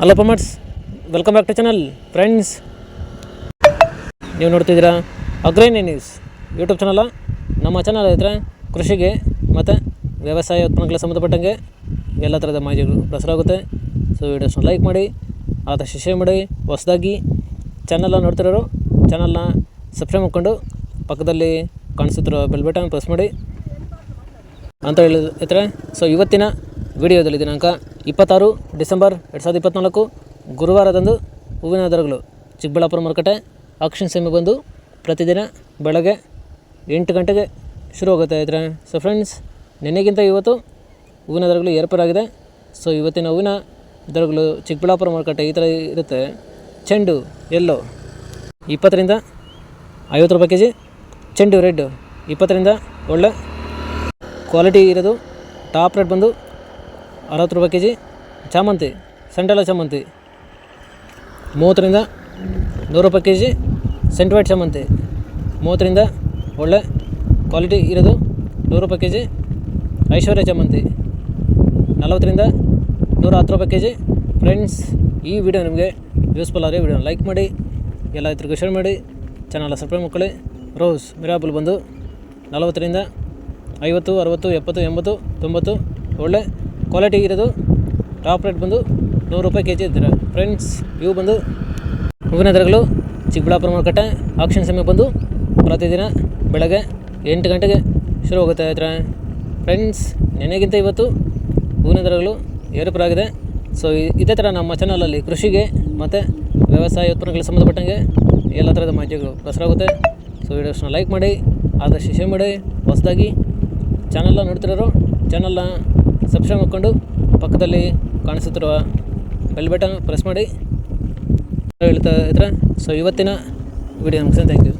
Hello farmers, welcome back to channel. Friends, ನೀವು ನೋಡ್ತಿದ್ದೀರಾ Agrain news YouTube channel. ನಮ್ಮ channel ಇದ್ದರೆ ಕೃಷಿಗೆ ಮತ್ತು ವ್ಯವಸಾಯ ಉತ್ಪನ್ನಗಳಿಗೆ ಸಂಬಂಧಪಟ್ಟಂಗೆ ಎಲ್ಲ ಥರದ ಮಾಹಿತಿಗಳು ಪ್ರಸಾರ ಆಗುತ್ತೆ. ಸೊ ವೀಡಿಯೋಸ್ನ ಲೈಕ್ ಮಾಡಿ, ಆದಷ್ಟು ಶೇರ್ ಮಾಡಿ. ಹೊಸದಾಗಿ ಚಾನಲ್ನ ನೋಡ್ತಿರೋರು ಚಾನಲ್ನ ಸಬ್ಸ್ಕ್ರೈಬ್ ಮಾಡಿಕೊಂಡು ಪಕ್ಕದಲ್ಲಿ ಕಾಣಿಸುತ್ತಿರೋ ಬೆಲ್ ಬಟನ್ ಪ್ರೆಸ್ ಮಾಡಿ ಅಂತ ಹೇಳಿದ್ರೆ. ಸೊ ಇವತ್ತಿನ ವಿಡಿಯೋದಲ್ಲಿ ದಿನಾಂಕ 26 ಡಿಸೆಂಬರ್ 2024 ಗುರುವಾರದಂದು ಹೂವಿನ ದರಗಳು ಚಿಕ್ಕಬಳ್ಳಾಪುರ ಮಾರುಕಟ್ಟೆ ಆಕ್ಷನ್ ಸಮಯ ಬಂದು ಪ್ರತಿದಿನ ಬೆಳಗ್ಗೆ 8 ಗಂಟೆಗೆ ಶುರು ಆಗುತ್ತೆ ಇದ್ರೆ. ಸೊ ಫ್ರೆಂಡ್ಸ್, ನಿನ್ನೆಗಿಂತ ಇವತ್ತು ಹೂವಿನ ದರಗಳು ಏರ್ಪೇರಾಗಿದೆ. ಸೊ ಇವತ್ತಿನ ಹೂವಿನ ದರಗಳು ಚಿಕ್ಕಬಳ್ಳಾಪುರ ಮಾರುಕಟ್ಟೆ ಈ ಥರ ಇರುತ್ತೆ. ಚೆಂಡು ಎಲ್ಲೋ 20 ರಿಂದ 50 ರೂಪಾಯಿ ಕೆಜಿ, ಚೆಂಡು ರೆಡ್ 20 ರಿಂದ ಒಳ್ಳೆ ಕ್ವಾಲಿಟಿ ಇರೋದು ಟಾಪ್ ರೇಟ್ ಬಂದು 60 ರೂಪಾಯಿ ಕೆಜಿ. ಚಾಮಂತಿ ಸೆಂಟ್ರಲ್ ಚಾಮಂತಿ 30 ರಿಂದ 100 ರೂಪಾಯಿ ಕೆಜಿ. ಸೆಂಟ್ ವೈಟ್ ಚಾಮಂತಿ 30 ರಿಂದ ಒಳ್ಳೆ ಕ್ವಾಲಿಟಿ ಇರೋದು 100 ರೂಪಾಯಿ ಕೆಜಿ. ಐಶ್ವರ್ಯ ಚಾಮಂತಿ 40 ರಿಂದ 110 ರೂಪಾಯಿ ಕೆಜಿ. ಫ್ರೆಂಡ್ಸ್, ಈ ವಿಡಿಯೋ ನಿಮಗೆ ಯೂಸ್ಫುಲ್ ಆದರೆ ವಿಡಿಯೋನ ಲೈಕ್ ಮಾಡಿ, ಎಲ್ಲ ರೈತರಿಗೂ ಶೇರ್ ಮಾಡಿ, ಚಾನಲ್ ಸಬ್ಸ್ಕ್ರೈಬ್ ಮಾಡ್ಕೊಳ್ಳಿ. ರೋಸ್ ಮಿರಾಬಲ್ ಬಂದು 40 ರಿಂದ 50, 60, 70, 80, 90 ಒಳ್ಳೆ ಕ್ವಾಲಿಟಿ ಇರೋದು ಟಾಪ್ ರೇಟ್ ಬಂದು 100 ರೂಪಾಯಿ ಕೆಜಿ ಇದ್ದೀರಾ. ಫ್ರೆಂಡ್ಸ್, ಇವು ಬಂದು ಹೂವಿನ ದರಗಳು ಚಿಕ್ಕಬಳ್ಳಾಪುರ ಮಾರುಕಟ್ಟೆ ಆಕ್ಷನ್ ಸಮಯ ಬಂದು ಪ್ರತಿದಿನ ಬೆಳಗ್ಗೆ 8 ಗಂಟೆಗೆ ಶುರು ಹೋಗುತ್ತೆ ಇದ್ರೆ. ಫ್ರೆಂಡ್ಸ್, ನೆನೆಗಿಂತ ಇವತ್ತು ಹೂವಿನ ದರಗಳು ಏರುಪೇರಾಗಿದೆ. ಸೊ ಇದೇ ಥರ ನಮ್ಮ ಚಾನಲಲ್ಲಿ ಕೃಷಿಗೆ ಮತ್ತು ವ್ಯವಸಾಯ ಉತ್ಪನ್ನಗಳಿಗೆ ಸಂಬಂಧಪಟ್ಟಂಗೆ ಎಲ್ಲ ಥರದ ಮಾಹಿತಿಗಳು ಪ್ರಸಾರ ಆಗುತ್ತೆ. ಸೊ ವೀಡಿಯೋಸ್ನ ಲೈಕ್ ಮಾಡಿ, ಆದಷ್ಟು ಶೇರ್ ಮಾಡಿ. ಹೊಸದಾಗಿ ಚಾನಲ್ನ ನೋಡ್ತಿರೋರು ಚಾನಲ್ನ ಸಬ್ಸ್ಕ್ರೈಬ್ ಮಾಡಿಕೊಂಡು ಪಕ್ಕದಲ್ಲಿ ಕಾಣಿಸುತ್ತಿರುವ ಬೆಲ್ ಬಟನ್ ಪ್ರೆಸ್ ಮಾಡಿ ಹೇಳ್ತಾ ಇದ್ರೆ. ಸೊ ಇವತ್ತಿನ ವಿಡಿಯೋ ಮುಗಿಸ್ತೇನೆ. Thank you.